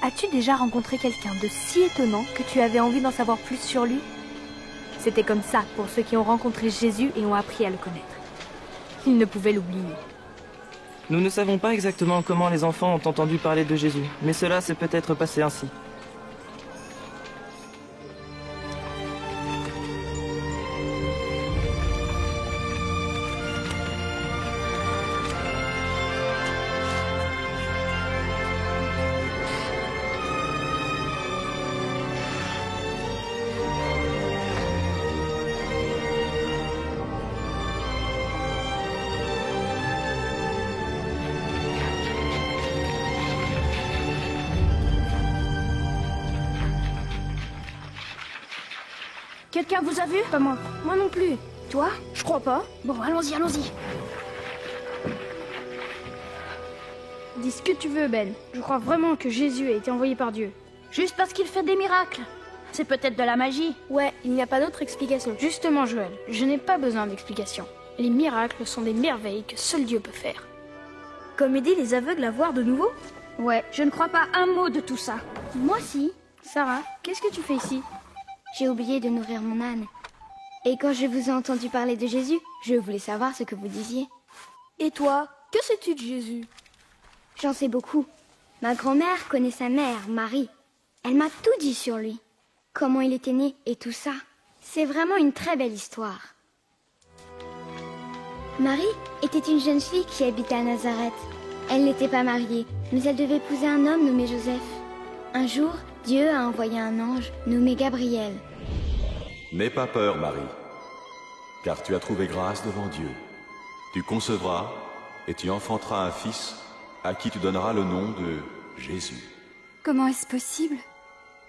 As-tu déjà rencontré quelqu'un de si étonnant que tu avais envie d'en savoir plus sur lui? C'était comme ça pour ceux qui ont rencontré Jésus et ont appris à le connaître. Ils ne pouvaient l'oublier. Nous ne savons pas exactement comment les enfants ont entendu parler de Jésus, mais cela s'est peut-être passé ainsi. Quelqu'un vous a vu? Pas moi. Moi non plus. Toi? Je crois pas. Bon, allons-y, allons-y. Dis ce que tu veux, Ben. Je crois vraiment que Jésus a été envoyé par Dieu. Juste parce qu'il fait des miracles. C'est peut-être de la magie. Ouais, il n'y a pas d'autre explication. Justement, Joël, je n'ai pas besoin d'explication. Les miracles sont des merveilles que seul Dieu peut faire. Comme aider les aveugles à voir de nouveau? Ouais, je ne crois pas un mot de tout ça. Moi si. Sarah, qu'est-ce que tu fais ici? J'ai oublié de nourrir mon âne. Et quand je vous ai entendu parler de Jésus, je voulais savoir ce que vous disiez. Et toi, que sais-tu de Jésus? J'en sais beaucoup. Ma grand-mère connaît sa mère, Marie. Elle m'a tout dit sur lui. Comment il était né et tout ça. C'est vraiment une très belle histoire. Marie était une jeune fille qui habitait à Nazareth. Elle n'était pas mariée, mais elle devait épouser un homme nommé Joseph. Un jour, Dieu a envoyé un ange nommé Gabriel. N'aie pas peur, Marie, car tu as trouvé grâce devant Dieu. Tu concevras et tu enfanteras un fils à qui tu donneras le nom de Jésus. Comment est-ce possible?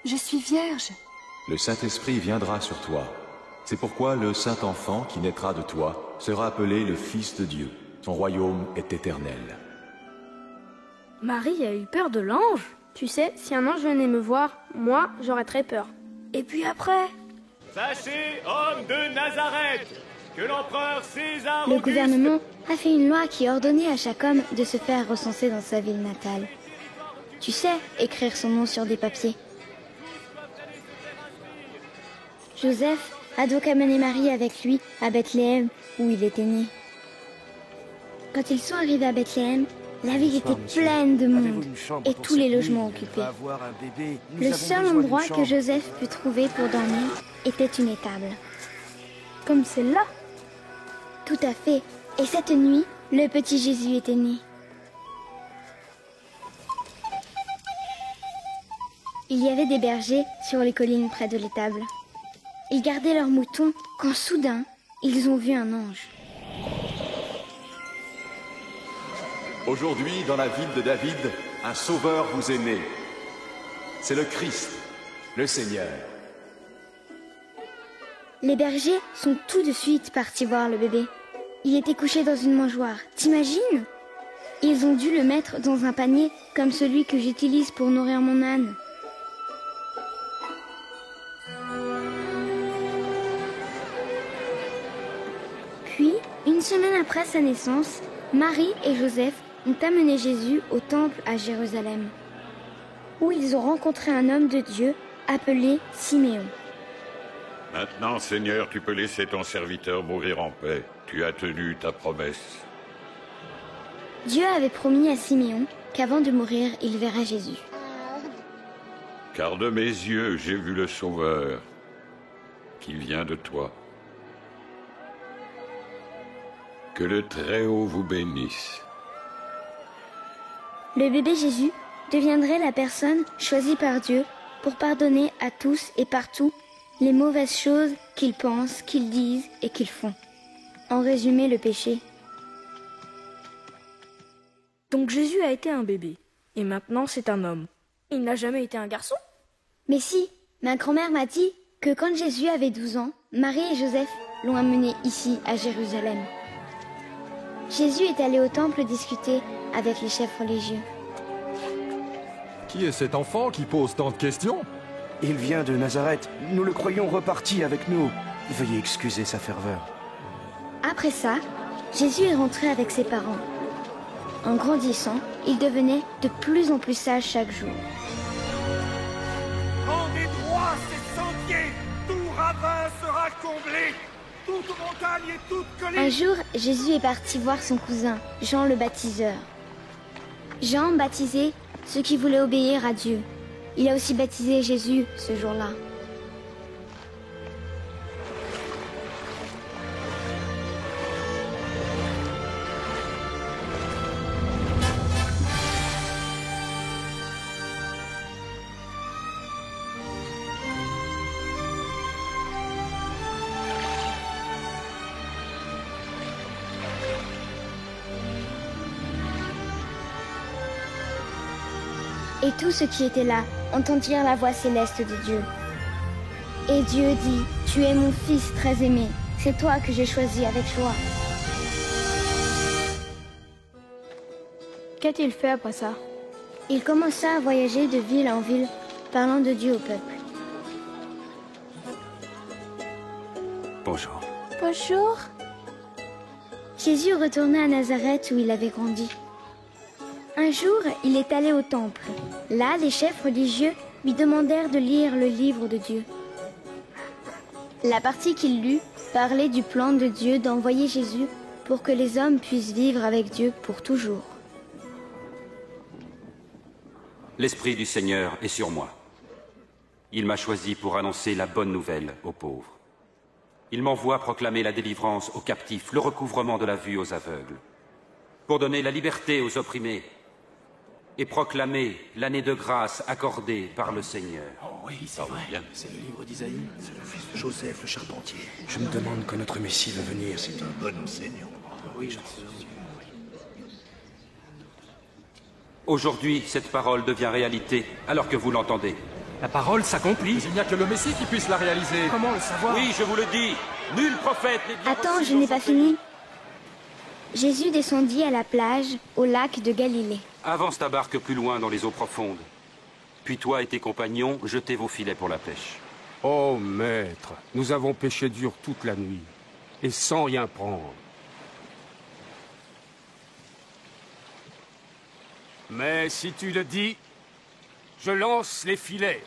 Je suis vierge. Le Saint-Esprit viendra sur toi. C'est pourquoi le Saint-Enfant qui naîtra de toi sera appelé le Fils de Dieu. Son royaume est éternel. Marie a eu peur de l'ange. Tu sais, si un ange venait me voir, moi, j'aurais très peur. Et puis après? Sachez, homme de Nazareth, que l'empereur César Le Auguste... gouvernement a fait une loi qui ordonnait à chaque homme de se faire recenser dans sa ville natale. Tu sais, écrire son nom sur des papiers. Joseph a donc amené Marie avec lui à Bethléem, où il était né. Quand ils sont arrivés à Bethléem, la ville était pleine de monde et tous les logements occupés. Le seul endroit que Joseph put trouver pour dormir était une étable. Comme celle-là? Tout à fait. Et cette nuit, le petit Jésus était né. Il y avait des bergers sur les collines près de l'étable. Ils gardaient leurs moutons quand soudain, ils ont vu un ange. Aujourd'hui, dans la ville de David, un sauveur vous est né. C'est le Christ, le Seigneur. Les bergers sont tout de suite partis voir le bébé. Il était couché dans une mangeoire, t'imagines? Ils ont dû le mettre dans un panier comme celui que j'utilise pour nourrir mon âne. Puis, une semaine après sa naissance, Marie et Joseph ont amené Jésus au temple à Jérusalem, où ils ont rencontré un homme de Dieu appelé Siméon. Maintenant, Seigneur, tu peux laisser ton serviteur mourir en paix. Tu as tenu ta promesse. Dieu avait promis à Siméon qu'avant de mourir, il verrait Jésus. Car de mes yeux, j'ai vu le Sauveur qui vient de toi. Que le Très-Haut vous bénisse. Le bébé Jésus deviendrait la personne choisie par Dieu pour pardonner à tous et partout les mauvaises choses qu'ils pensent, qu'ils disent et qu'ils font. En résumé, le péché. Donc Jésus a été un bébé, et maintenant c'est un homme. Il n'a jamais été un garçon? Mais si, ma grand-mère m'a dit que quand Jésus avait 12 ans, Marie et Joseph l'ont amené ici, à Jérusalem. Jésus est allé au temple discuter avec les chefs religieux. Qui est cet enfant qui pose tant de questions? Il vient de Nazareth. Nous le croyons reparti avec nous. Veuillez excuser sa ferveur. Après ça, Jésus est rentré avec ses parents. En grandissant, il devenait de plus en plus sage chaque jour. fin sera comblée. Toute montagne et toute colline. Un jour, Jésus est parti voir son cousin, Jean le baptiseur. Jean baptisait ceux qui voulaient obéir à Dieu. Il a aussi baptisé Jésus ce jour-là. Et tous ceux qui étaient là entendirent la voix céleste de Dieu. Et Dieu dit, tu es mon fils très aimé, c'est toi que j'ai choisi avec joie. Qu'a-t-il fait après ça? Il commença à voyager de ville en ville, parlant de Dieu au peuple. Bonjour. Bonjour. Jésus retourna à Nazareth où il avait grandi. Un jour, il est allé au temple. Là, les chefs religieux lui demandèrent de lire le livre de Dieu. La partie qu'il lut parlait du plan de Dieu d'envoyer Jésus pour que les hommes puissent vivre avec Dieu pour toujours. L'Esprit du Seigneur est sur moi. Il m'a choisi pour annoncer la bonne nouvelle aux pauvres. Il m'envoie proclamer la délivrance aux captifs, le recouvrement de la vue aux aveugles, pour donner la liberté aux opprimés et proclamer l'année de grâce accordée par le Seigneur. Oh oui, c'est vrai. C'est le livre d'Isaïe. C'est le fils de Joseph, le charpentier. Je me demande quand notre Messie va venir. C'est un bon enseignant. Oui, je sais. Aujourd'hui, cette parole devient réalité, alors que vous l'entendez. La parole s'accomplit. Il n'y a que le Messie qui puisse la réaliser. Comment le savoir? Oui, je vous le dis. Nul prophète n'est bien Attends, reçu je dans n'ai son pas pays. fini. Jésus descendit à la plage, au lac de Galilée. Avance ta barque plus loin dans les eaux profondes. Puis toi et tes compagnons, jetez vos filets pour la pêche. Oh, maître, nous avons pêché dur toute la nuit, et sans rien prendre. Mais si tu le dis, je lance les filets.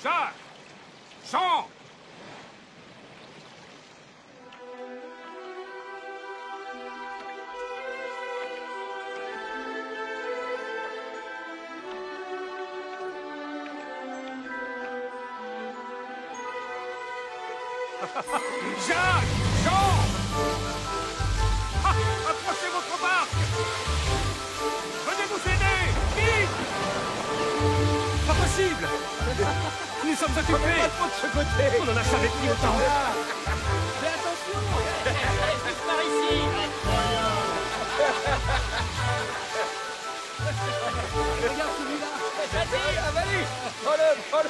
Jacques! Jean! Jacques! Jean! Ah, approchez votre barque! Venez nous aider! Vite! Pas possible. Nous sommes occupés. Pas trop de ce côté! On en a jamais pris autant. Fais attention! Reste par ici! Regarde celui-là! Vas-y, avale! Prends-le!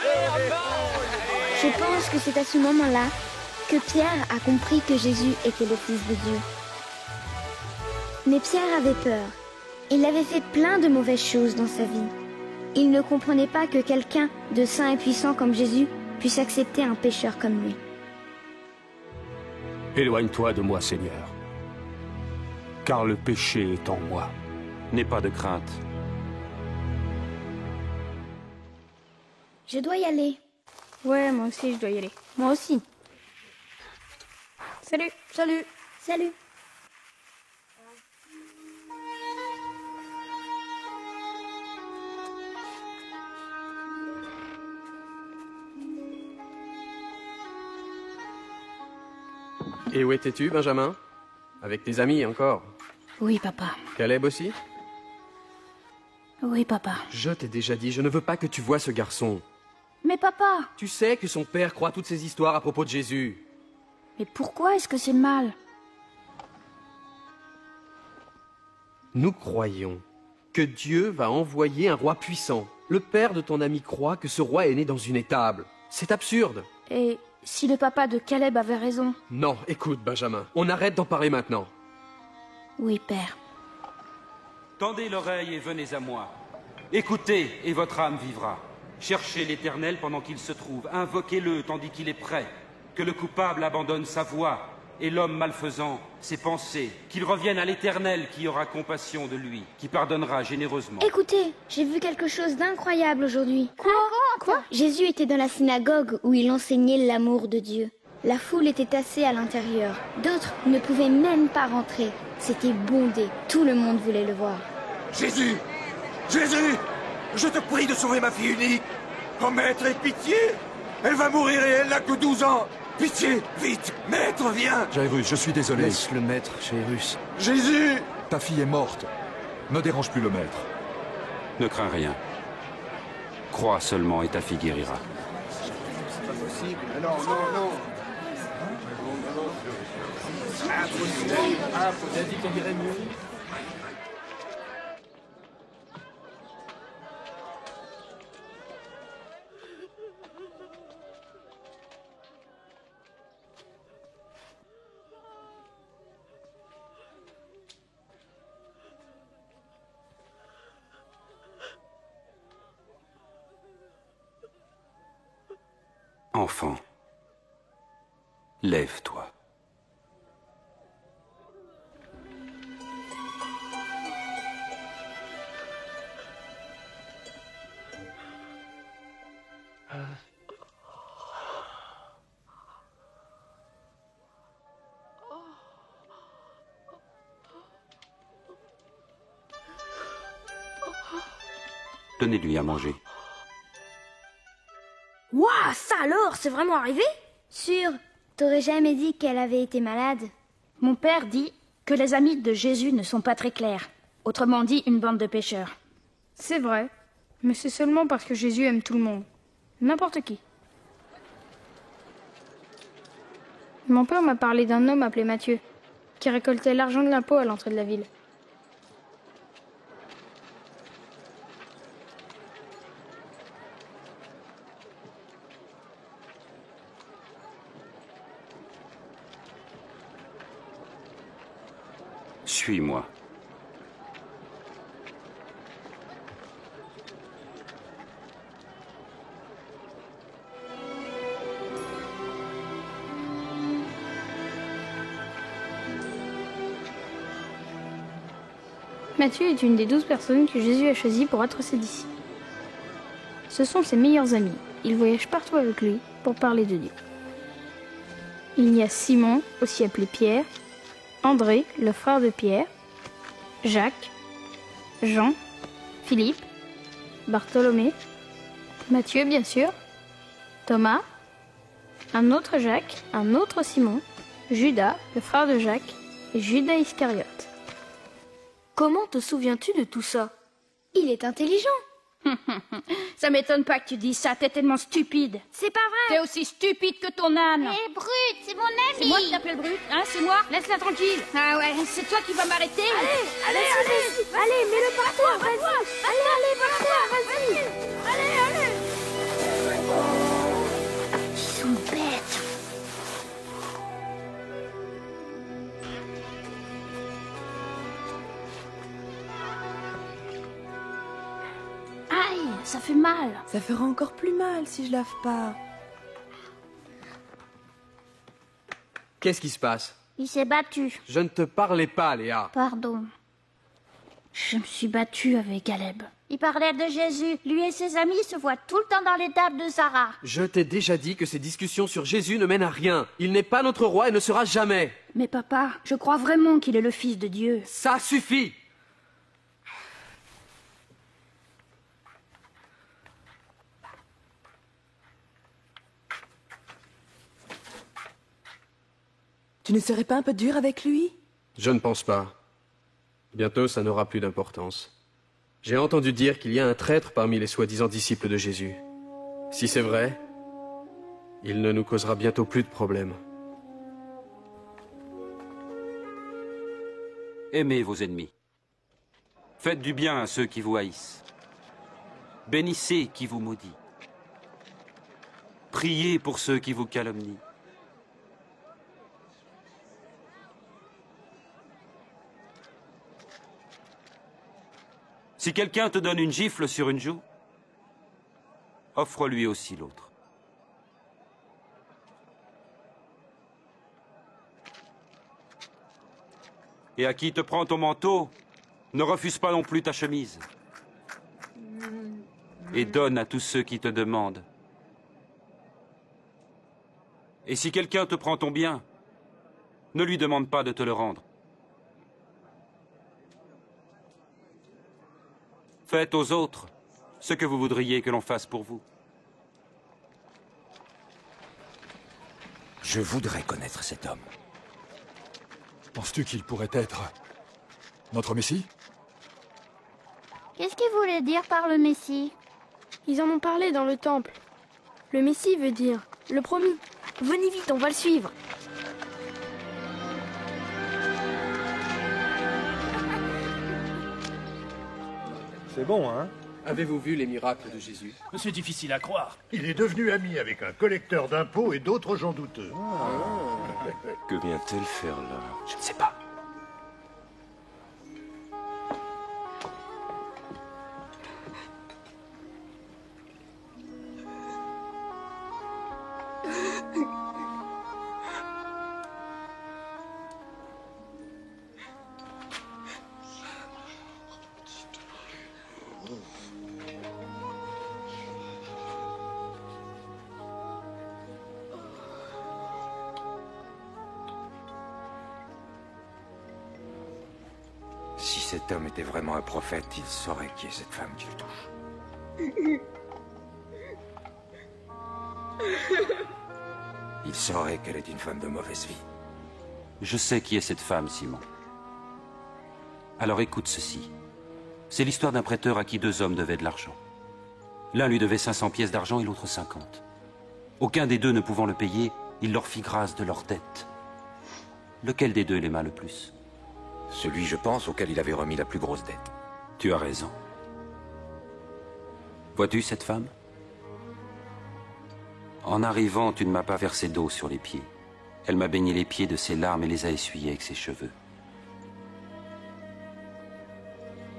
Je pense que c'est à ce moment-là que Pierre a compris que Jésus était le Fils de Dieu. Mais Pierre avait peur. Il avait fait plein de mauvaises choses dans sa vie. Il ne comprenait pas que quelqu'un de saint et puissant comme Jésus puisse accepter un pécheur comme lui. Éloigne-toi de moi, Seigneur, car le péché est en moi. N'aie pas de crainte. Je dois y aller. Ouais, moi aussi, je dois y aller. Moi aussi. Salut. Salut. Salut. Et où étais-tu, Benjamin? Avec tes amis encore? Oui, papa. Caleb aussi? Oui, papa. Je t'ai déjà dit, je ne veux pas que tu vois ce garçon. Mais papa! Tu sais que son père croit toutes ces histoires à propos de Jésus. Mais pourquoi est-ce que c'est le mal? Nous croyons que Dieu va envoyer un roi puissant. Le père de ton ami croit que ce roi est né dans une étable. C'est absurde. Et si le papa de Caleb avait raison? Non, écoute, Benjamin, on arrête d'en parler maintenant. Oui, père. Tendez l'oreille et venez à moi. Écoutez, et votre âme vivra. Cherchez l'Éternel pendant qu'il se trouve. Invoquez-le tandis qu'il est prêt. Que le coupable abandonne sa voie, et l'homme malfaisant ses pensées. Qu'il revienne à l'Éternel qui aura compassion de lui, qui pardonnera généreusement. Écoutez, j'ai vu quelque chose d'incroyable aujourd'hui. Quoi? Quoi? Jésus était dans la synagogue où il enseignait l'amour de Dieu. La foule était tassée à l'intérieur. D'autres ne pouvaient même pas rentrer. C'était bondé. Tout le monde voulait le voir. Jésus! Jésus! Je te prie de sauver ma fille unique! Oh maître, aie pitié! Elle va mourir et elle n'a que 12 ans! Pitié! Vite! Maître, viens! Jairus, je suis désolé. Laisse le maître, Jairus. Jésus! Ta fille est morte. Ne dérange plus le maître. Ne crains rien. Crois seulement et ta fille guérira. C'est pas possible. Non, non, non. T'as dit qu'elle irait mieux. Enfant, lève-toi. Donnez-lui à manger. Waouh, ça alors, c'est vraiment arrivé? Sûr, t'aurais jamais dit qu'elle avait été malade. Mon père dit que les amis de Jésus ne sont pas très clairs. Autrement dit, une bande de pêcheurs. C'est vrai, mais c'est seulement parce que Jésus aime tout le monde. N'importe qui. Mon père m'a parlé d'un homme appelé Matthieu, qui récoltait l'argent de l'impôt à l'entrée de la ville. Suis-moi. Matthieu est une des 12 personnes que Jésus a choisies pour être ses disciples. Ce sont ses meilleurs amis. Il voyage partout avec lui pour parler de Dieu. Il y a Simon, aussi appelé Pierre, André, le frère de Pierre, Jacques, Jean, Philippe, Bartholomé, Matthieu bien sûr, Thomas, un autre Jacques, un autre Simon, Judas, le frère de Jacques, et Judas Iscariote. Comment te souviens-tu de tout ça? Il est intelligent. Ça m'étonne pas que tu dises ça, t'es tellement stupide. C'est pas vrai. T'es aussi stupide que ton âne. Hé, Brut, c'est mon ami. C'est moi qui t'appelle Brut, hein, c'est moi. Laisse-la tranquille. Ah ouais, c'est toi qui vas m'arrêter. Allez, mets-le par terre, vas-y. Allez, par terre, vas-y. Allez. Ils sont bêtes. Aïe, ça fait mal. Ça fera encore plus mal si je lave pas. Qu'est-ce qui se passe? Il s'est battu. Je ne te parlais pas, Léa. Pardon. Je me suis battue avec Caleb. Il parlait de Jésus. Lui et ses amis se voient tout le temps dans les tables de Sarah. Je t'ai déjà dit que ces discussions sur Jésus ne mènent à rien. Il n'est pas notre roi et ne sera jamais. Mais papa, je crois vraiment qu'il est le fils de Dieu. Ça suffit! Tu ne serais pas un peu dur avec lui? Je ne pense pas. Bientôt, ça n'aura plus d'importance. J'ai entendu dire qu'il y a un traître parmi les soi-disant disciples de Jésus. Si c'est vrai, il ne nous causera bientôt plus de problèmes. Aimez vos ennemis. Faites du bien à ceux qui vous haïssent. Bénissez qui vous maudit. Priez pour ceux qui vous calomnient. Si quelqu'un te donne une gifle sur une joue, offre-lui aussi l'autre. Et à qui te prend ton manteau, ne refuse pas non plus ta chemise. et donne à tous ceux qui te demandent. Et si quelqu'un te prend ton bien, ne lui demande pas de te le rendre. Faites aux autres ce que vous voudriez que l'on fasse pour vous. Je voudrais connaître cet homme. Penses-tu qu'il pourrait être notre Messie? Qu'est-ce qu'il voulait dire par le Messie? Ils en ont parlé dans le temple. Le Messie veut dire le promis. Venez vite, on va le suivre. C'est bon, hein? Avez-vous vu les miracles de Jésus? C'est difficile à croire. Il est devenu ami avec un collecteur d'impôts et d'autres gens douteux. Que vient-elle faire là? Je ne sais pas. Si cet homme était vraiment un prophète, il saurait qui est cette femme qui le touche. Il saurait qu'elle est une femme de mauvaise vie. Je sais qui est cette femme, Simon. Alors écoute ceci. C'est l'histoire d'un prêteur à qui 2 hommes devaient de l'argent. L'un lui devait 500 pièces d'argent et l'autre 50. Aucun des 2 ne pouvant le payer, il leur fit grâce de leur dette. Lequel des 2 l'aima le plus? Celui, je pense, auquel il avait remis la plus grosse dette. Tu as raison. Vois-tu cette femme? En arrivant, tu ne m'as pas versé d'eau sur les pieds. Elle m'a baigné les pieds de ses larmes et les a essuyés avec ses cheveux.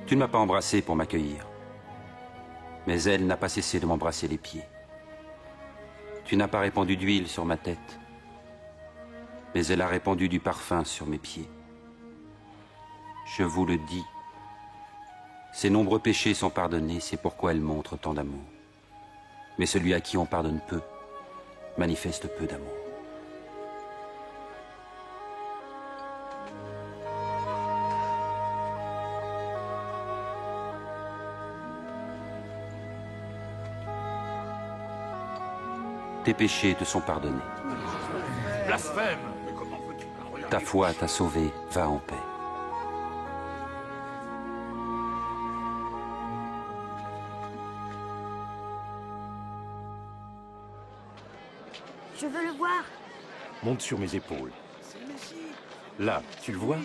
Tu ne m'as pas embrassé pour m'accueillir. Mais elle n'a pas cessé de m'embrasser les pieds. Tu n'as pas répandu d'huile sur ma tête. Mais elle a répandu du parfum sur mes pieds. Je vous le dis, ses nombreux péchés sont pardonnés, c'est pourquoi elle montre tant d'amour. Mais celui à qui on pardonne peu, manifeste peu d'amour. Tes péchés te sont pardonnés. Blasphème! Ta foi t'a sauvé, va en paix. Je veux le voir. Monte sur mes épaules. Là, tu le vois?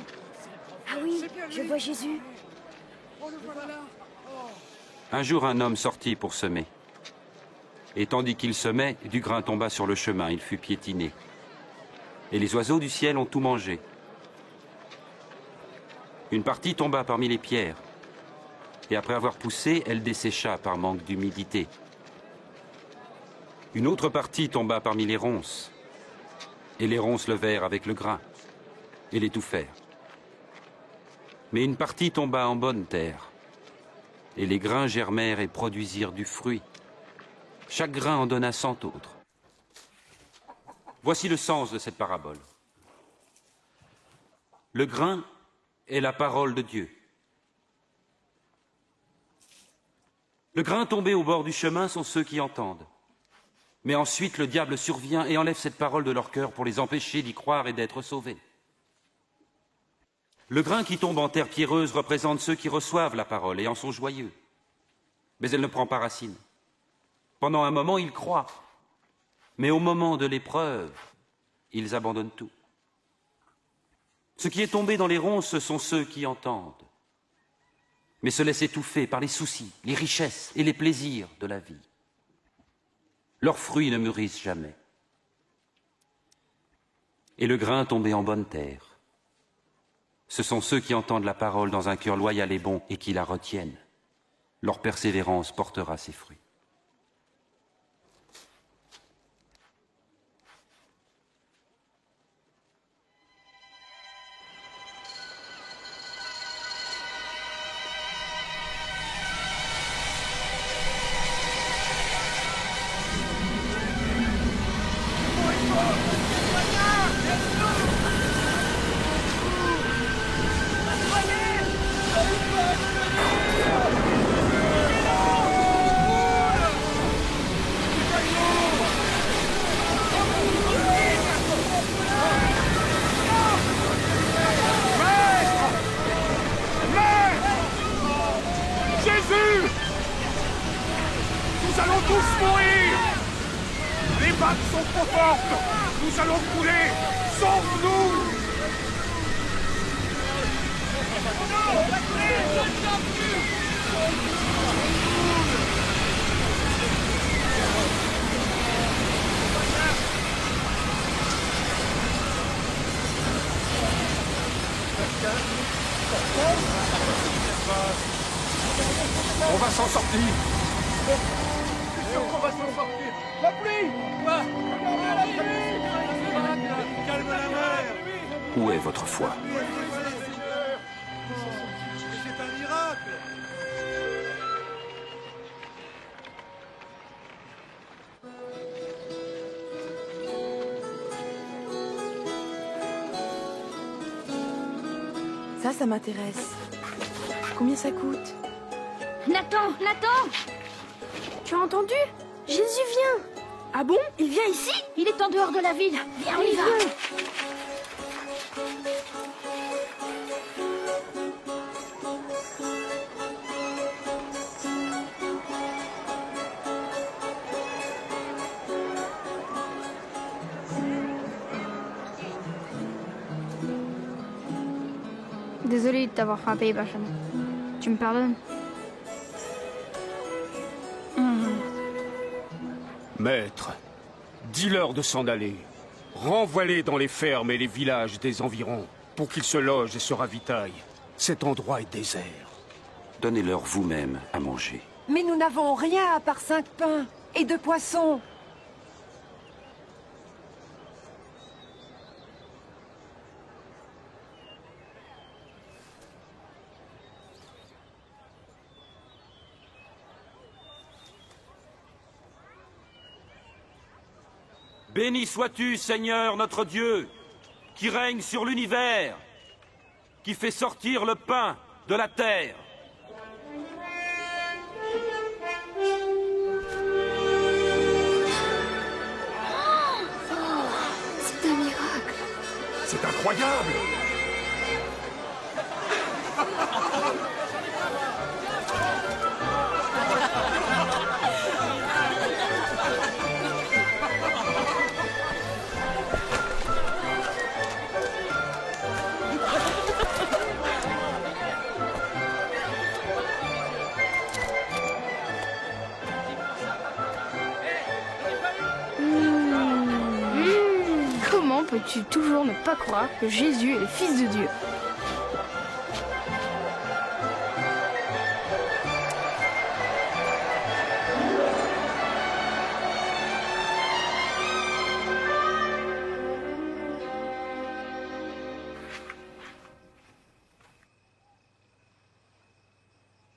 Ah oui, je vois Jésus. Un jour, un homme sortit pour semer. Et tandis qu'il semait, du grain tomba sur le chemin, il fut piétiné. Et les oiseaux du ciel ont tout mangé. Une partie tomba parmi les pierres. Et après avoir poussé, elle dessécha par manque d'humidité. Une autre partie tomba parmi les ronces. Et les ronces levèrent avec le grain et l'étouffèrent. Mais une partie tomba en bonne terre. Et les grains germèrent et produisirent du fruit. Chaque grain en donna 100 autres. Voici le sens de cette parabole. Le grain est la parole de Dieu. Le grain tombé au bord du chemin sont ceux qui entendent. Mais ensuite, le diable survient et enlève cette parole de leur cœur pour les empêcher d'y croire et d'être sauvés. Le grain qui tombe en terre pierreuse représente ceux qui reçoivent la parole et en sont joyeux. Mais elle ne prend pas racine. Pendant un moment, ils croient. Mais au moment de l'épreuve, ils abandonnent tout. Ce qui est tombé dans les ronces, ce sont ceux qui entendent, mais se laissent étouffer par les soucis, les richesses et les plaisirs de la vie. Leurs fruits ne mûrissent jamais. Et le grain tombé en bonne terre, ce sont ceux qui entendent la parole dans un cœur loyal et bon et qui la retiennent. Leur persévérance portera ses fruits. Nous allons tous mourir! Les vagues sont trop fortes! Nous allons couler! Sauve-nous! On va s'en sortir. Je suis sûr qu'on va s'en sortir. La pluie! Quoi? Calme la mer. Où est votre foi? C'est un miracle. Ça m'intéresse. Combien ça coûte? Nathan! Nathan! Tu as entendu? Jésus vient! Ah bon? Il vient ici? Il est en dehors de la ville. Viens, on y va. Désolé de t'avoir frappé, Benjamin. Tu me pardonnes? Maître, dis-leur de s'en aller. Renvoie-les dans les fermes et les villages des environs pour qu'ils se logent et se ravitaillent. Cet endroit est désert. Donnez-leur vous-même à manger. Mais nous n'avons rien à part 5 pains et 2 poissons. Béni sois-tu, Seigneur notre Dieu, qui règne sur l'univers, qui fait sortir le pain de la terre. C'est un miracle. C'est incroyable! Comment peux-tu toujours ne pas croire que Jésus est le Fils de Dieu?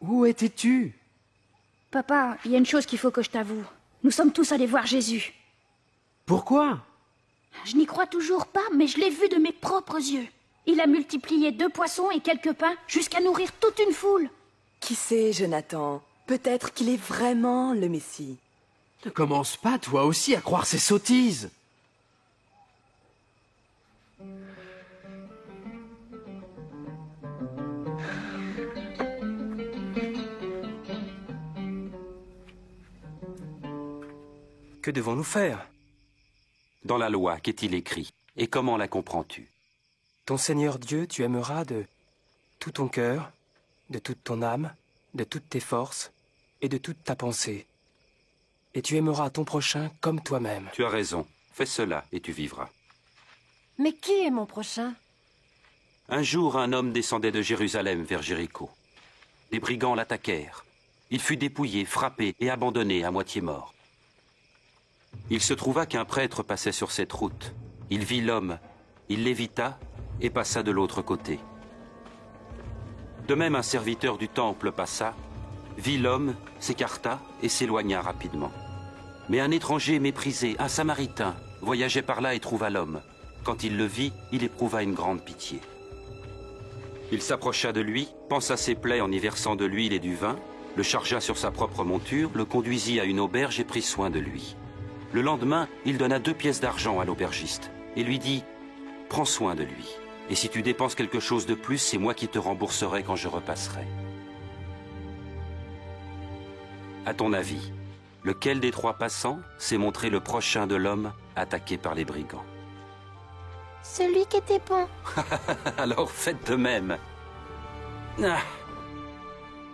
Où étais-tu? Papa, il y a une chose qu'il faut que je t'avoue. Nous sommes tous allés voir Jésus. Pourquoi? Je n'y crois toujours pas, mais je l'ai vu de mes propres yeux. Il a multiplié 2 poissons et quelques pains jusqu'à nourrir toute une foule. Qui sait, Jonathan? Peut-être qu'il est vraiment le Messie. Ne commence pas, toi aussi, à croire ces sottises. Que devons-nous faire? Dans la loi, qu'est-il écrit? Et comment la comprends-tu? Ton Seigneur Dieu, tu aimeras de tout ton cœur, de toute ton âme, de toutes tes forces et de toute ta pensée. Et tu aimeras ton prochain comme toi-même. Tu as raison. Fais cela et tu vivras. Mais qui est mon prochain? Un jour, un homme descendait de Jérusalem vers Jéricho. Des brigands l'attaquèrent. Il fut dépouillé, frappé et abandonné à moitié mort. Il se trouva qu'un prêtre passait sur cette route. Il vit l'homme, il l'évita et passa de l'autre côté. De même, un serviteur du temple passa, vit l'homme, s'écarta et s'éloigna rapidement. Mais un étranger méprisé, un samaritain, voyageait par là et trouva l'homme. Quand il le vit, il éprouva une grande pitié. Il s'approcha de lui, pansa ses plaies en y versant de l'huile et du vin, le chargea sur sa propre monture, le conduisit à une auberge et prit soin de lui. Le lendemain, il donna 2 pièces d'argent à l'aubergiste et lui dit « Prends soin de lui, et si tu dépenses quelque chose de plus, c'est moi qui te rembourserai quand je repasserai. » À ton avis, Lequel des trois passants s'est montré le prochain de l'homme attaqué par les brigands? Celui qui était bon. Alors faites de même. Ah.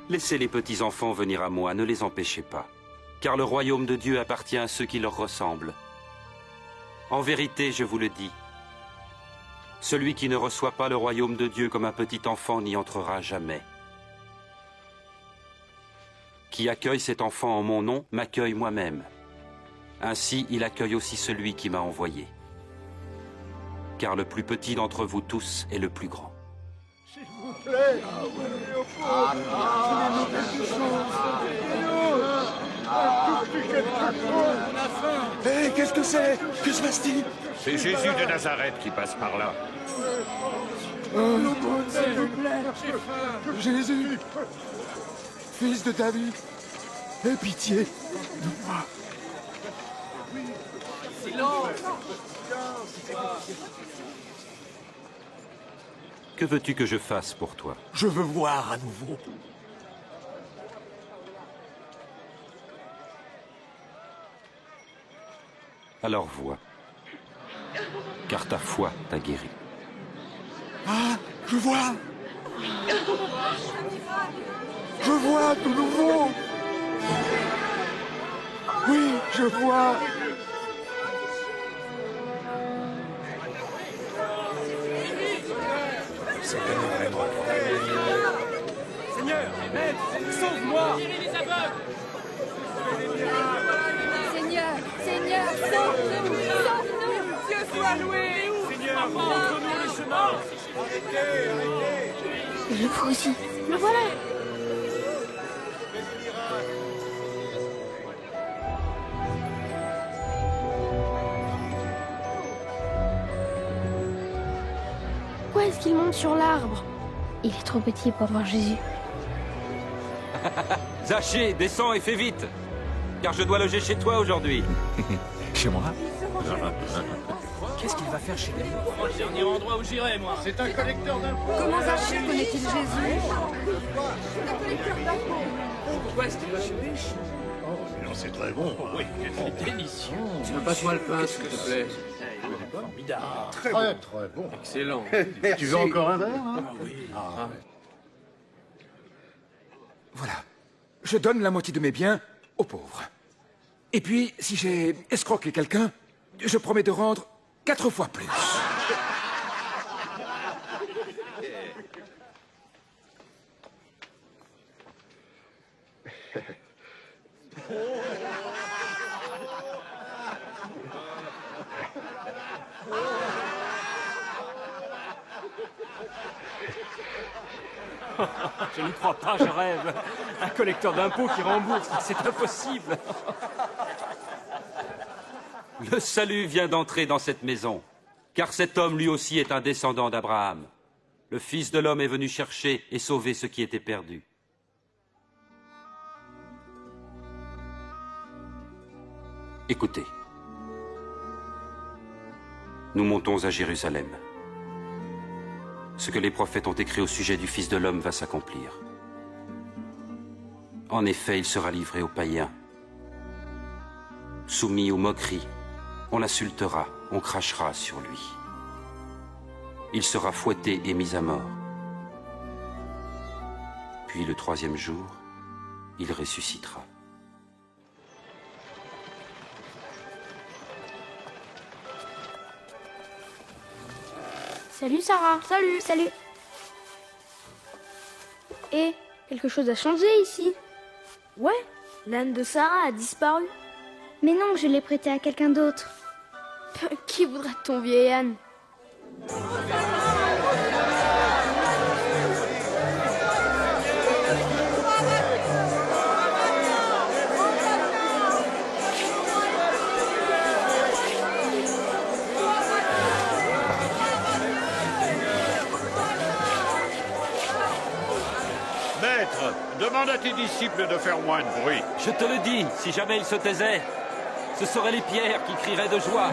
Laissez les petits-enfants venir à moi, ne les empêchez pas. Car le royaume de Dieu appartient à ceux qui leur ressemblent. En vérité, je vous le dis, celui qui ne reçoit pas le royaume de Dieu comme un petit enfant n'y entrera jamais. Qui accueille cet enfant en mon nom, m'accueille moi-même. Ainsi, il accueille aussi celui qui m'a envoyé. Car le plus petit d'entre vous tous est le plus grand. S'il vous plaît. Hé, qu'est-ce que c'est? Que se passe-t-il? C'est Jésus de Nazareth qui passe par là. S'il vous plaît. Jésus, fils de David, aie pitié de moi. Silence! Que veux-tu que je fasse pour toi? Je veux voir à nouveau. Alors vois, car ta foi t'a guéri. Ah, je vois! Je vois de nouveau! Oui, je vois! C'est vraiment. Seigneur, maître, sauve-moi! Seigneur, Seigneur, sauve-nous! Sauve-nous! Dieu soit loué! Seigneur, montre-nous le chemin! Le voici. Le voilà. Pourquoi est-ce qu'il monte sur l'arbre? Il est trop petit pour voir Jésus. Zachée, descends et fais vite, car je dois loger chez toi aujourd'hui. Chez moi? Qu'est-ce qu'il va faire chez lui? Oh, le dernier endroit où j'irai, moi. C'est un collecteur d'impôts. Comment Zachée connaît-il Jésus? Pourquoi est-ce qu'il va chez lui? Non, c'est très bon. Oui, quel délicieux. Passe-moi le pain, s'il te plaît. Formidable. Très bon. Excellent. Tu veux encore un verre, hein? Oui. Voilà. Je donne la moitié de mes biens aux pauvres. Et puis, si j'ai escroqué quelqu'un, je promets de rendre 4 fois plus. Je ne crois pas, je rêve. Un collecteur d'impôts qui rembourse, c'est impossible. Le salut vient d'entrer dans cette maison, car cet homme lui aussi est un descendant d'Abraham. Le Fils de l'homme est venu chercher et sauver ce qui était perdu. Écoutez, nous montons à Jérusalem. Ce que les prophètes ont écrit au sujet du Fils de l'homme va s'accomplir. En effet, il sera livré aux païens, soumis aux moqueries. On l'insultera, on crachera sur lui. Il sera fouetté et mis à mort. Puis le 3e jour, il ressuscitera. Salut Sarah. Salut. Salut. Et quelque chose a changé ici. Ouais, l'âne de Sarah a disparu. Mais non, je l'ai prêté à quelqu'un d'autre. Qui voudra de ton vieil âne? Maître, demande à tes disciples de faire moins de bruit. Je te le dis, si jamais ils se taisaient, ce seraient les pierres qui crieraient de joie.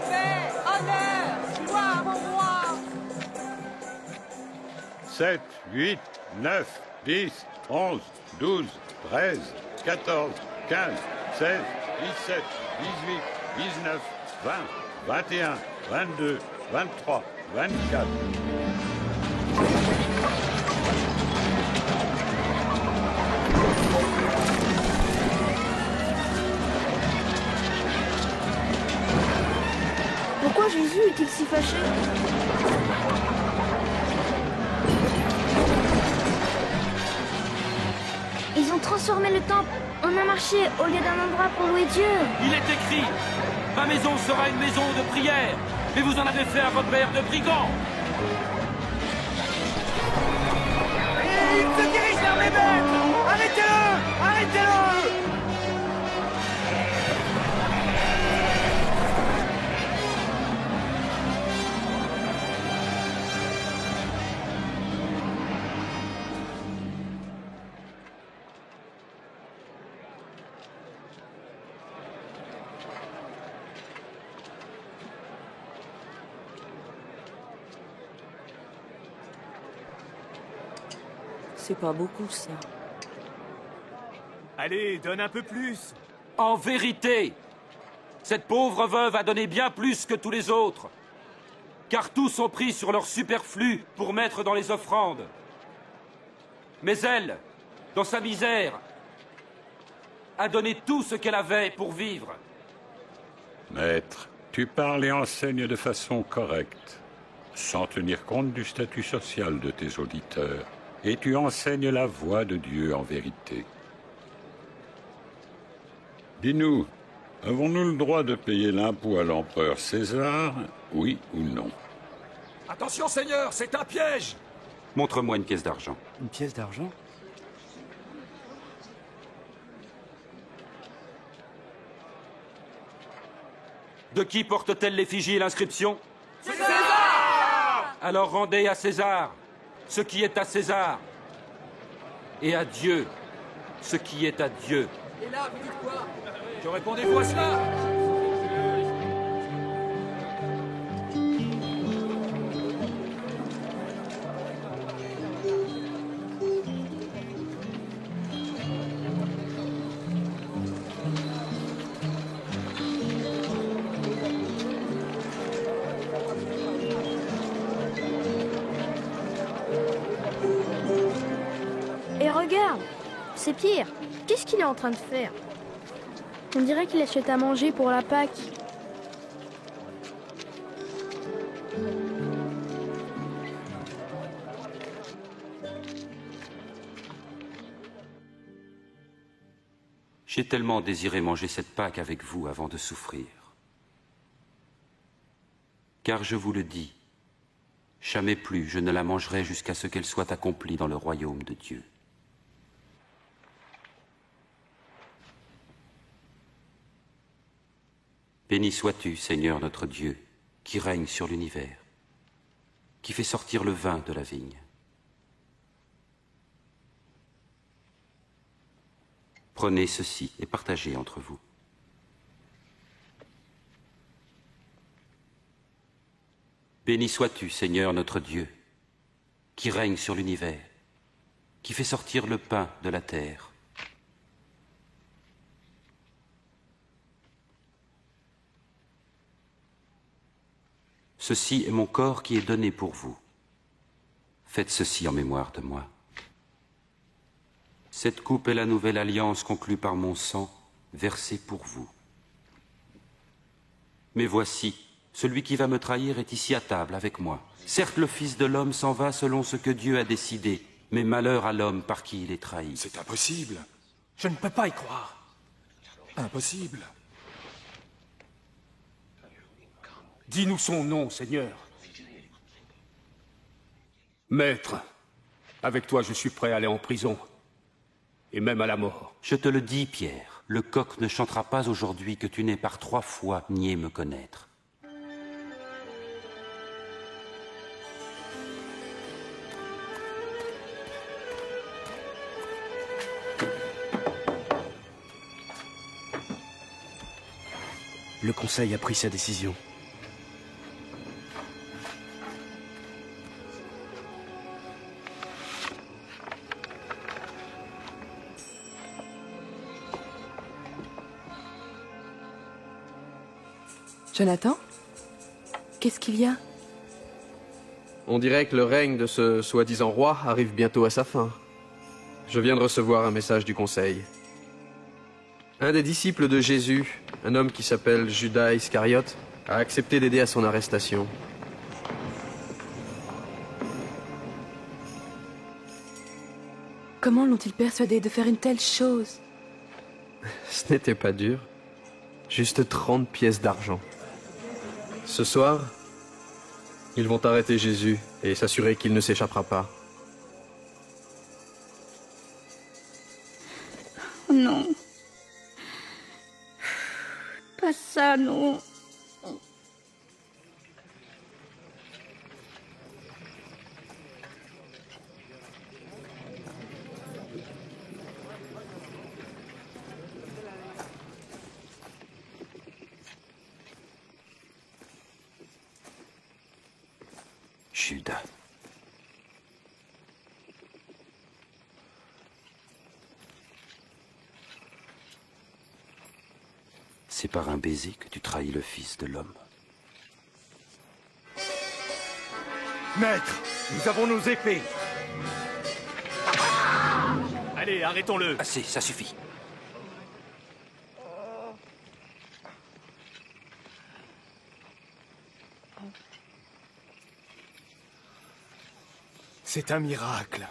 Paix, honneur, gloire au roi. 7, 8, 9, 10, 11, 12, 13, 14, 15, 16, 17, 18, 19, 20, 21, 22, 23, 24. Pourquoi Jésus est-il si fâché? Ils ont transformé le temple en un marché au lieu d'un endroit pour louer Dieu. Il est écrit, ma maison sera une maison de prière, mais vous en avez fait un repère de brigands. Il se dirige vers mes bêtes! Arrêtez-le! Arrêtez-le! C'est pas beaucoup, ça. Allez, donne un peu plus. En vérité, cette pauvre veuve a donné bien plus que tous les autres, car tous ont pris sur leur superflu pour mettre dans les offrandes. Mais elle, dans sa misère, a donné tout ce qu'elle avait pour vivre. Maître, tu parles et enseignes de façon correcte, sans tenir compte du statut social de tes auditeurs. Et tu enseignes la voie de Dieu en vérité. Dis-nous, avons-nous le droit de payer l'impôt à l'empereur César, oui ou non? Attention, Seigneur, c'est un piège! Montre-moi une pièce d'argent. Une pièce d'argent? De qui porte-t-elle l'effigie et l'inscription? César! Alors rendez à César ce qui est à César, et à Dieu ce qui est à Dieu. Et là, vous dites quoi? Que répondez-vous à cela? Regarde, c'est Pierre. Qu'est-ce qu'il est en train de faire? On dirait qu'il achète à manger pour la Pâque. J'ai tellement désiré manger cette Pâque avec vous avant de souffrir. Car je vous le dis, jamais plus je ne la mangerai jusqu'à ce qu'elle soit accomplie dans le royaume de Dieu. Béni sois-tu, Seigneur notre Dieu, qui règne sur l'univers, qui fait sortir le vin de la vigne. Prenez ceci et partagez entre vous. Béni sois-tu, Seigneur notre Dieu, qui règne sur l'univers, qui fait sortir le pain de la terre. Ceci est mon corps qui est donné pour vous. Faites ceci en mémoire de moi. Cette coupe est la nouvelle alliance conclue par mon sang, versé pour vous. Mais voici, celui qui va me trahir est ici à table avec moi. Certes, le Fils de l'homme s'en va selon ce que Dieu a décidé, mais malheur à l'homme par qui il est trahi. C'est impossible. Je ne peux pas y croire. Impossible. Dis-nous son nom, Seigneur. Maître, avec toi je suis prêt à aller en prison, et même à la mort. Je te le dis, Pierre, le coq ne chantera pas aujourd'hui que tu n'aies par 3 fois nié me connaître. Le Conseil a pris sa décision. Jonathan? Qu'est-ce qu'il y a? On dirait que le règne de ce soi-disant roi arrive bientôt à sa fin. Je viens de recevoir un message du conseil. Un des disciples de Jésus, un homme qui s'appelle Judas Iscariote, a accepté d'aider à son arrestation. Comment l'ont-ils persuadé de faire une telle chose? Ce n'était pas dur. Juste 30 pièces d'argent. Ce soir, ils vont arrêter Jésus et s'assurer qu'il ne s'échappera pas. Non. Pas ça, non. Judas. C'est par un baiser que tu trahis le Fils de l'homme. Maître, nous avons nos épées. Allez, arrêtons-le. Assez, ça suffit. C'est un miracle.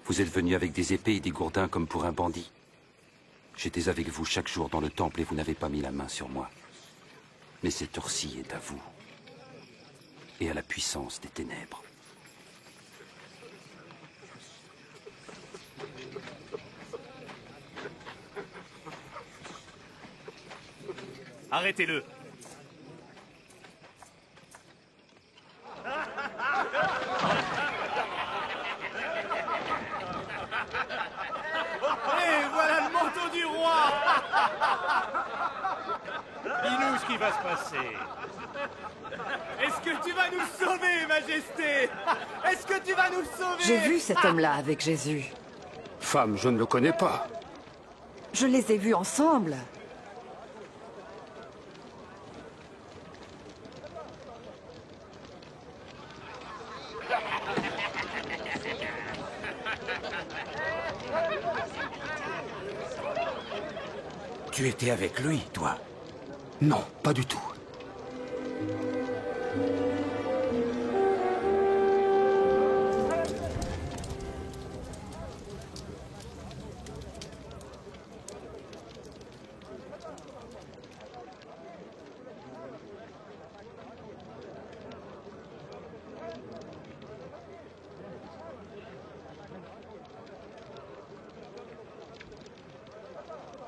Vous êtes venu avec des épées et des gourdins comme pour un bandit. J'étais avec vous chaque jour dans le temple et vous n'avez pas mis la main sur moi. Mais cette heure-ci est à vous et à la puissance des ténèbres. Arrêtez-le. Et voilà le manteau du roi. Dis-nous ce qui va se passer. Est-ce que tu vas nous sauver, Majesté? Est-ce que tu vas nous sauver? J'ai vu cet homme-là avec Jésus. Femme, je ne le connais pas. Je les ai vus ensemble. Tu étais avec lui, toi? Non, pas du tout.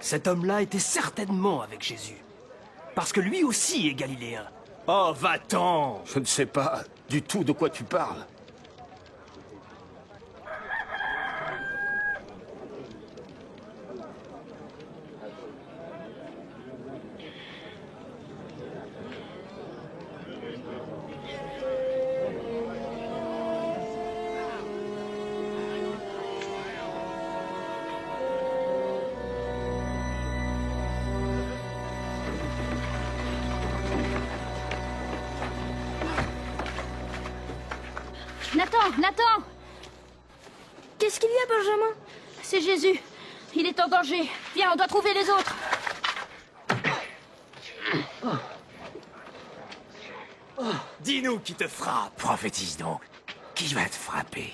Cet homme-là était certainement avec Jésus. Parce que lui aussi est galiléen. Oh, va-t'en! Je ne sais pas du tout de quoi tu parles. Nathan! Qu'est-ce qu'il y a, Benjamin? C'est Jésus. Il est en danger. Viens, on doit trouver les autres. Dis-nous qui te frappe. Prophétise donc. Qui va te frapper?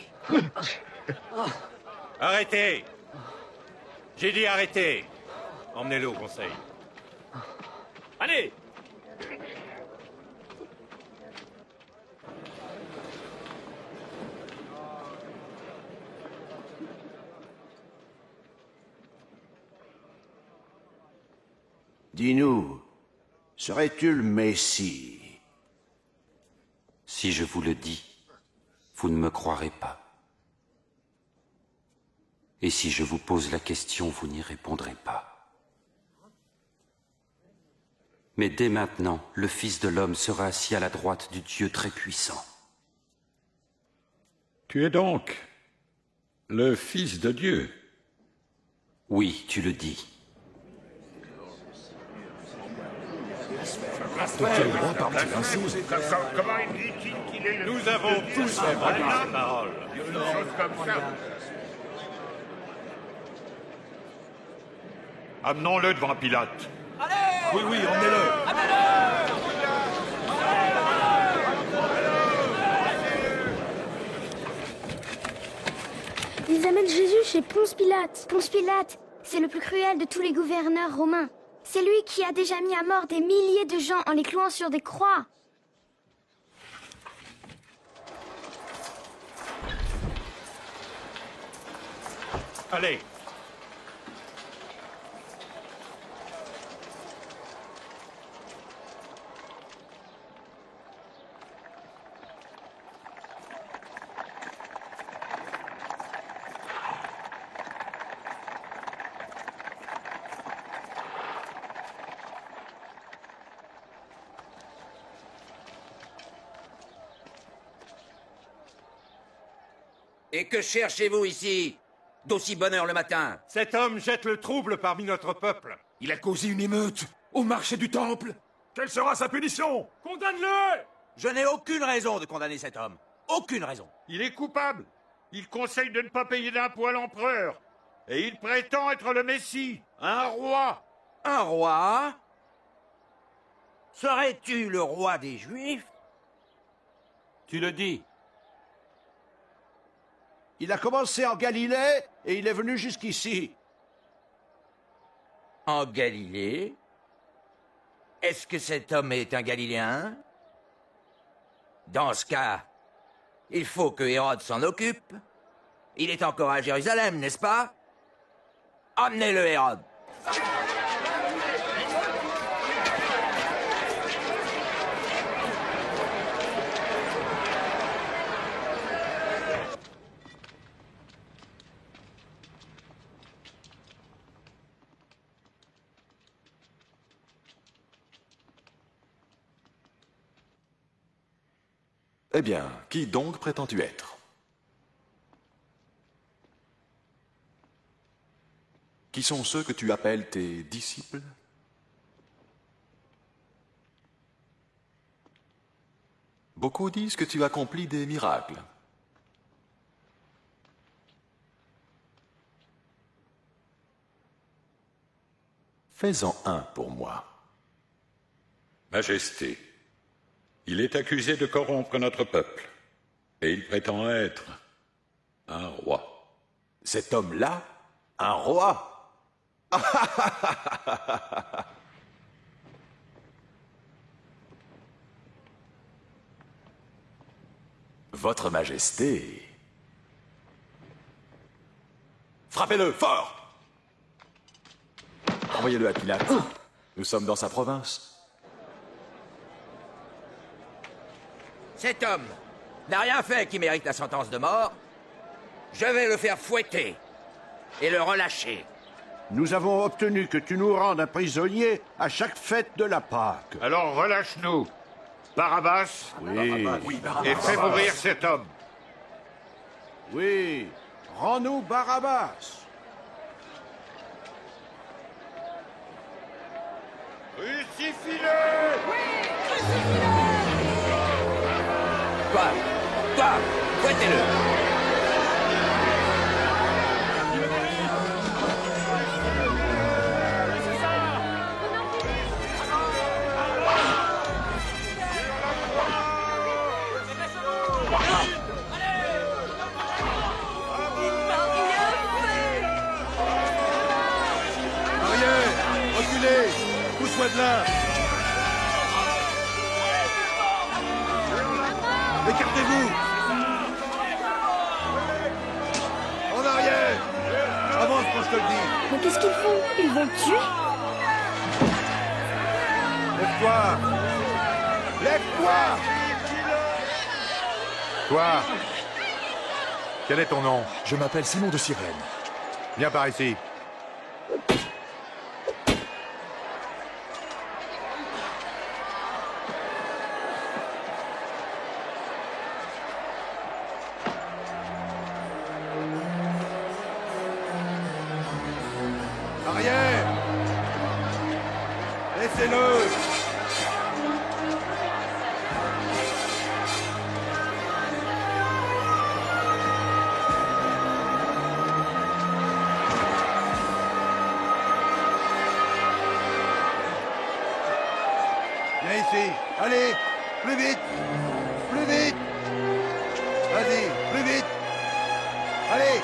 Arrêtez! J'ai dit arrêtez! Emmenez-le au conseil. Allez! Dis-nous, serais-tu le Messie? Si je vous le dis, vous ne me croirez pas. Et si je vous pose la question, vous n'y répondrez pas. Mais dès maintenant, le Fils de l'homme sera assis à la droite du Dieu très puissant. Tu es donc le Fils de Dieu? Oui, tu le dis. Donc il a le droit par petit Comment il dit qu'il est le... Nous avons tous fait valoir ces paroles. Une chose comme ça. Amenons-le devant Pilate. Oui, oui, emmenez-le. Ils amènent Jésus chez Ponce Pilate. Ponce Pilate, c'est le plus cruel de tous les gouverneurs romains. C'est lui qui a déjà mis à mort des milliers de gens en les clouant sur des croix. Allez. Et que cherchez-vous ici, d'aussi bonne heure le matin? Cet homme jette le trouble parmi notre peuple. Il a causé une émeute au marché du temple. Quelle sera sa punition? Condamne-le! Je n'ai aucune raison de condamner cet homme. Aucune raison. Il est coupable. Il conseille de ne pas payer d'impôts à l'empereur. Et il prétend être le Messie, un roi. Un roi? Serais-tu le roi des Juifs? Tu le dis. Il a commencé en Galilée et il est venu jusqu'ici. En Galilée? Est-ce que cet homme est un Galiléen? Dans ce cas, il faut que Hérode s'en occupe. Il est encore à Jérusalem, n'est-ce pas? Emmenez-le, Hérode. Eh bien, qui donc prétends-tu être? Qui sont ceux que tu appelles tes disciples? Beaucoup disent que tu accomplis des miracles. Fais-en un pour moi. Majesté, il est accusé de corrompre notre peuple. Et il prétend être un roi. Cet homme-là, un roi? Votre Majesté. Frappez-le, fort! Envoyez-le à Pilate. Nous sommes dans sa province. Cet homme n'a rien fait qui mérite la sentence de mort. Je vais le faire fouetter et le relâcher. Nous avons obtenu que tu nous rendes un prisonnier à chaque fête de la Pâque. Alors relâche-nous. Barabbas. Oui. Et fais mourir cet homme. Oui. Rends-nous Barabbas. Crucifie-le! Oui, crucifie-le! Toi, fouettez-le! Reculez! Pousse-moi de là! Écartez-vous! En arrière! Avance quand je te le dis! Mais qu'est-ce qu'ils font? Ils vont le tuer? Lève-toi! Lève-toi! Toi! Quel est ton nom? Je m'appelle Simon de Cyrène. Viens par ici. Arrière! Laissez-le! ici. Allez, plus vite. Plus vite. Vas-y, plus vite. Allez.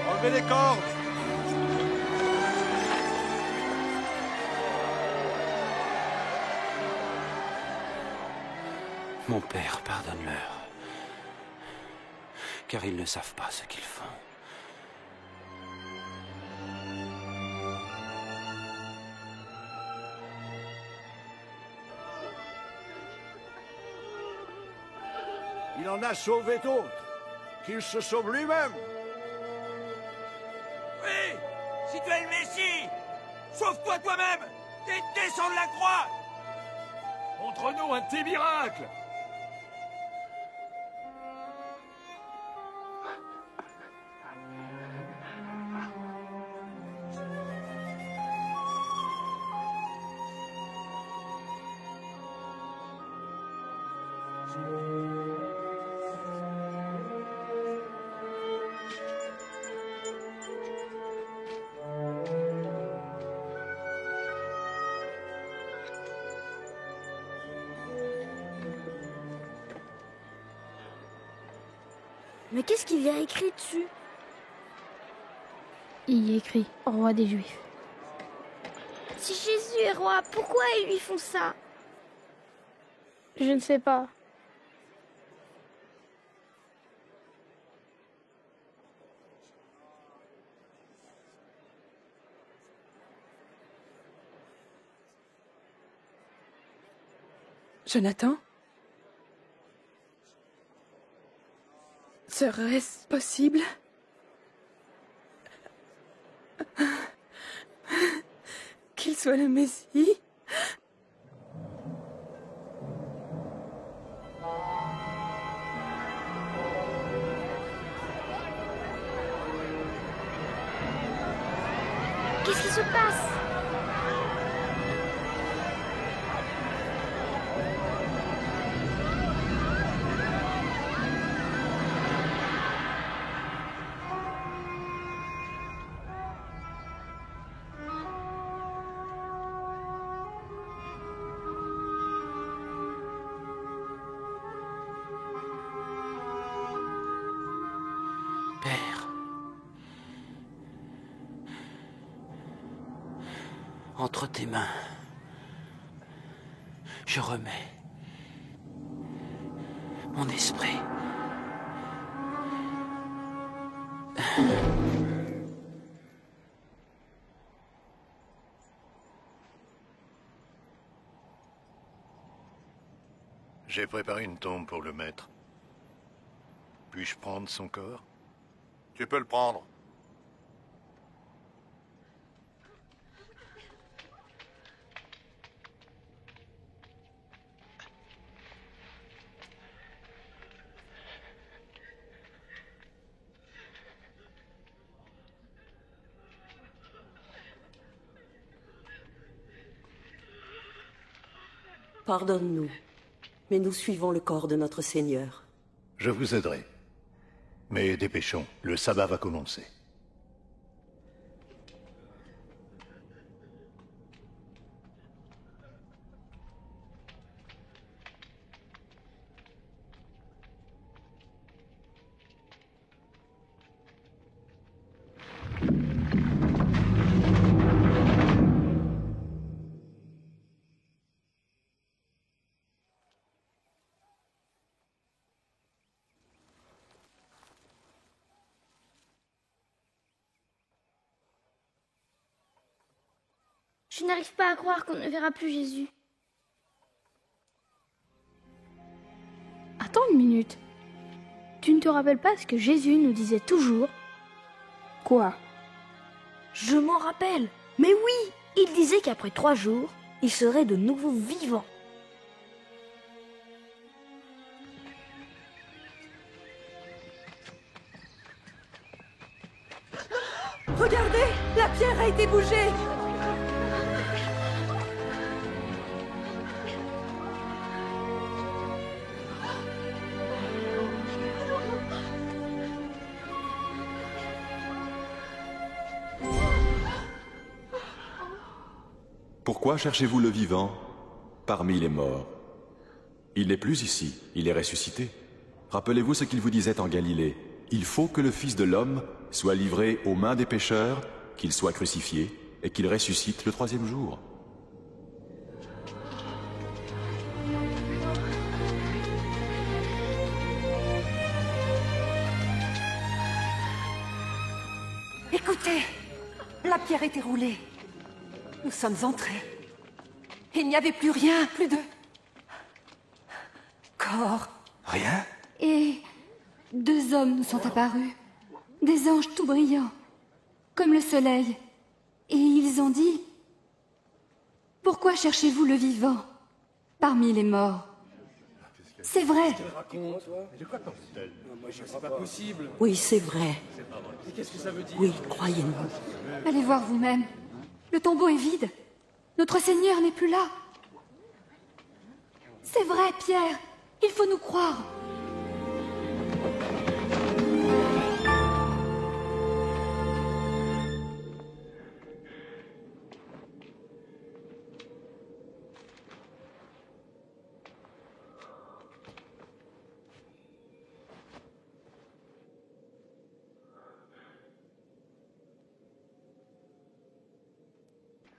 Enlevez les cordes. Mon père, pardonne-leur, car ils ne savent pas ce qu'ils font. Il en a sauvé d'autres. Qu'il se sauve lui-même. Oui! Si tu es le Messie, sauve-toi toi-même et descends de la croix! Montre-nous un de tes miracles! Mais qu'est-ce qu'il y a écrit dessus? Il y a écrit « Roi des Juifs ». Si Jésus est roi, pourquoi ils lui font ça? Je ne sais pas. Jonathan? Serait-ce possible? Qu'il soit le Messie? Qu'est-ce qui se passe? Père, entre tes mains, je remets mon esprit. J'ai préparé une tombe pour le maître. Puis-je prendre son corps? Tu peux le prendre. Pardonne-nous, mais nous suivons le corps de notre Seigneur. Je vous aiderai. Mais dépêchons, le sabbat va commencer. Je n'arrive pas à croire qu'on ne verra plus Jésus. Attends une minute. Tu ne te rappelles pas ce que Jésus nous disait toujours? Quoi? Je m'en rappelle. Mais oui, il disait qu'après 3 jours, il serait de nouveau vivant. Regardez, la pierre a été bougée. Pourquoi cherchez-vous le vivant parmi les morts? Il n'est plus ici, il est ressuscité. Rappelez-vous ce qu'il vous disait en Galilée. Il faut que le Fils de l'homme soit livré aux mains des pécheurs, qu'il soit crucifié et qu'il ressuscite le 3e jour. Écoutez, la pierre était roulée. Nous sommes entrés. Il n'y avait plus rien, plus de... corps. Rien? Et 2 hommes nous sont apparus. Des anges tout brillants, comme le soleil. Et ils ont dit: pourquoi cherchez-vous le vivant parmi les morts? C'est vrai. Oui, c'est vrai. Oui, croyez-nous. Allez voir vous-même. Le tombeau est vide. Notre Seigneur n'est plus là. C'est vrai, Pierre. Il faut nous croire.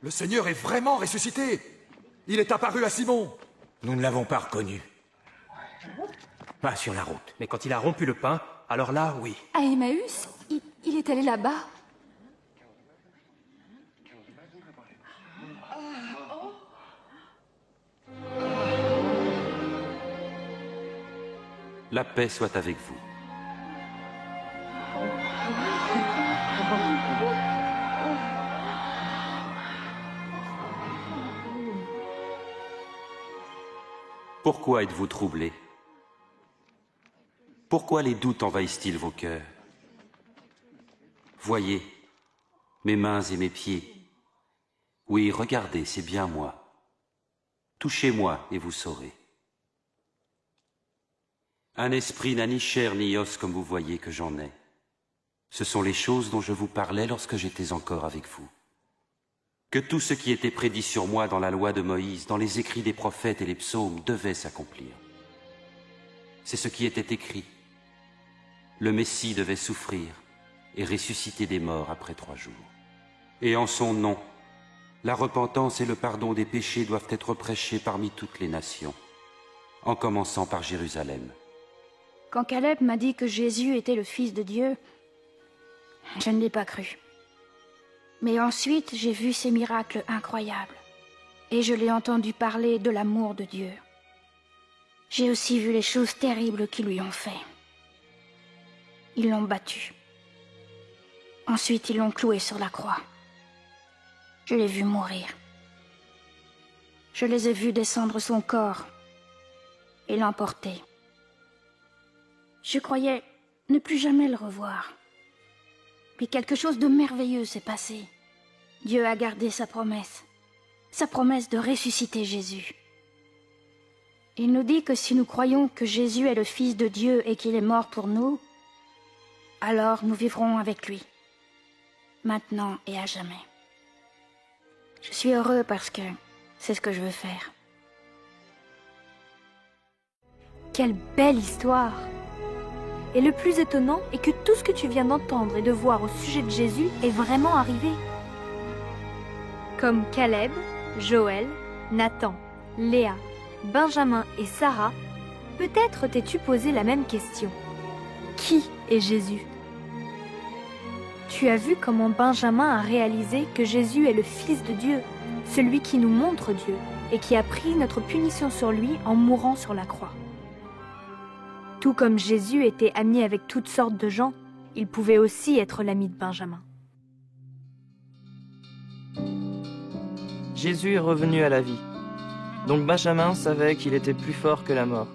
Le Seigneur est vraiment ressuscité. Il est apparu à Simon. Nous ne l'avons pas reconnu. Pas sur la route. Mais quand il a rompu le pain, alors là, oui. À Emmaüs, il est allé là-bas. La paix soit avec vous. Pourquoi êtes-vous troublés? Pourquoi les doutes envahissent-ils vos cœurs? Voyez, mes mains et mes pieds. Oui, regardez, c'est bien moi. Touchez-moi et vous saurez. Un esprit n'a ni chair ni os comme vous voyez que j'en ai. Ce sont les choses dont je vous parlais lorsque j'étais encore avec vous. Que tout ce qui était prédit sur moi dans la loi de Moïse, dans les écrits des prophètes et les psaumes, devait s'accomplir. C'est ce qui était écrit. Le Messie devait souffrir et ressusciter des morts après 3 jours. Et en son nom, la repentance et le pardon des péchés doivent être prêchés parmi toutes les nations, en commençant par Jérusalem. Quand Caleb m'a dit que Jésus était le Fils de Dieu, je ne l'ai pas cru. Mais ensuite, j'ai vu ces miracles incroyables. Et je l'ai entendu parler de l'amour de Dieu. J'ai aussi vu les choses terribles qu'ils lui ont fait. Ils l'ont battu. Ensuite, ils l'ont cloué sur la croix. Je l'ai vu mourir. Je les ai vus descendre son corps et l'emporter. Je croyais ne plus jamais le revoir. Puis quelque chose de merveilleux s'est passé. Dieu a gardé sa promesse de ressusciter Jésus. Il nous dit que si nous croyons que Jésus est le Fils de Dieu et qu'il est mort pour nous, alors nous vivrons avec lui, maintenant et à jamais. Je suis heureux parce que c'est ce que je veux faire. Quelle belle histoire! Et le plus étonnant est que tout ce que tu viens d'entendre et de voir au sujet de Jésus est vraiment arrivé. Comme Caleb, Joël, Nathan, Léa, Benjamin et Sarah, peut-être t'es-tu posé la même question. Qui est Jésus? Tu as vu comment Benjamin a réalisé que Jésus est le Fils de Dieu celui qui nous montre Dieu et qui a pris notre punition sur lui en mourant sur la croix. Tout comme Jésus était ami avec toutes sortes de gens, il pouvait aussi être l'ami de Benjamin. Jésus est revenu à la vie. Donc Benjamin savait qu'il était plus fort que la mort.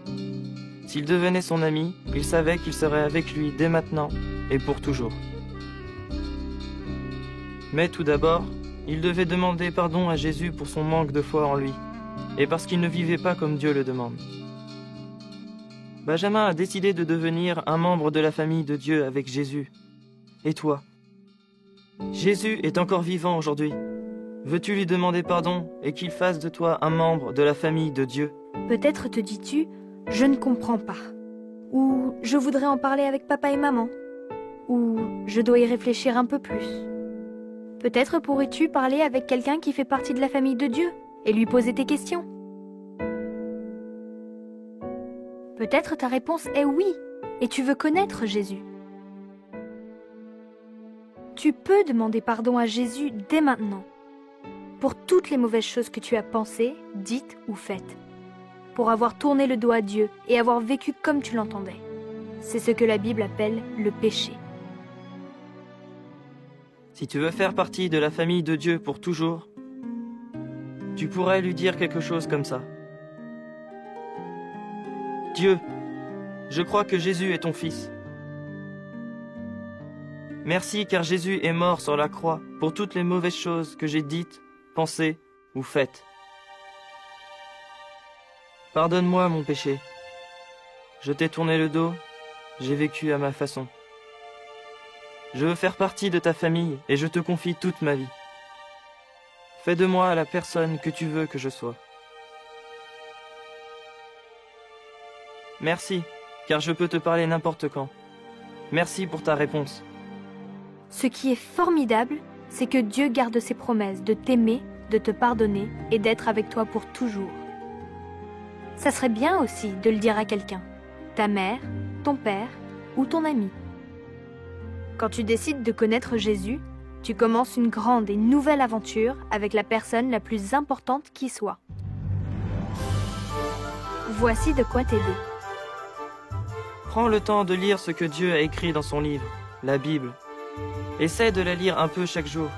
S'il devenait son ami, il savait qu'il serait avec lui dès maintenant et pour toujours. Mais tout d'abord, il devait demander pardon à Jésus pour son manque de foi en lui, et parce qu'il ne vivait pas comme Dieu le demande. Benjamin a décidé de devenir un membre de la famille de Dieu avec Jésus. Et toi? Jésus est encore vivant aujourd'hui. Veux-tu lui demander pardon et qu'il fasse de toi un membre de la famille de Dieu? Peut-être te dis-tu, je ne comprends pas. Ou je voudrais en parler avec papa et maman. Ou je dois y réfléchir un peu plus. Peut-être pourrais-tu parler avec quelqu'un qui fait partie de la famille de Dieu et lui poser tes questions. Peut-être ta réponse est oui, et tu veux connaître Jésus. Tu peux demander pardon à Jésus dès maintenant, pour toutes les mauvaises choses que tu as pensées, dites ou faites, pour avoir tourné le dos à Dieu et avoir vécu comme tu l'entendais. C'est ce que la Bible appelle le péché. Si tu veux faire partie de la famille de Dieu pour toujours, tu pourrais lui dire quelque chose comme ça. Dieu, je crois que Jésus est ton Fils. Merci car Jésus est mort sur la croix pour toutes les mauvaises choses que j'ai dites, pensées ou faites. Pardonne-moi mon péché. Je t'ai tourné le dos, j'ai vécu à ma façon. Je veux faire partie de ta famille et je te confie toute ma vie. Fais de moi la personne que tu veux que je sois. Merci, car je peux te parler n'importe quand. Merci pour ta réponse. Ce qui est formidable, c'est que Dieu garde ses promesses de t'aimer, de te pardonner et d'être avec toi pour toujours. Ça serait bien aussi de le dire à quelqu'un, ta mère, ton père ou ton ami. Quand tu décides de connaître Jésus, tu commences une grande et nouvelle aventure avec la personne la plus importante qui soit. Voici de quoi t'aider. Prends le temps de lire ce que Dieu a écrit dans son livre, la Bible. Essaie de la lire un peu chaque jour.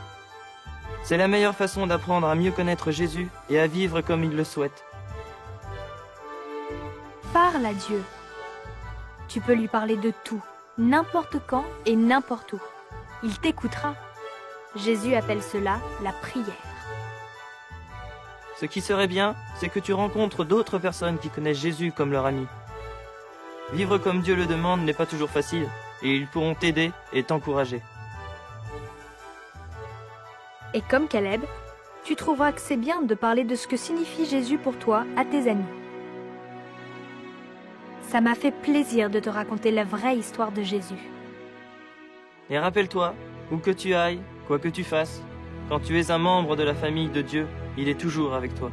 C'est la meilleure façon d'apprendre à mieux connaître Jésus et à vivre comme il le souhaite. Parle à Dieu. Tu peux lui parler de tout, n'importe quand et n'importe où. Il t'écoutera. Jésus appelle cela la prière. Ce qui serait bien, c'est que tu rencontres d'autres personnes qui connaissent Jésus comme leur ami. Vivre comme Dieu le demande n'est pas toujours facile, et ils pourront t'aider et t'encourager. Et comme Caleb, tu trouveras que c'est bien de parler de ce que signifie Jésus pour toi à tes amis. Ça m'a fait plaisir de te raconter la vraie histoire de Jésus. Et rappelle-toi, où que tu ailles, quoi que tu fasses, quand tu es un membre de la famille de Dieu, il est toujours avec toi.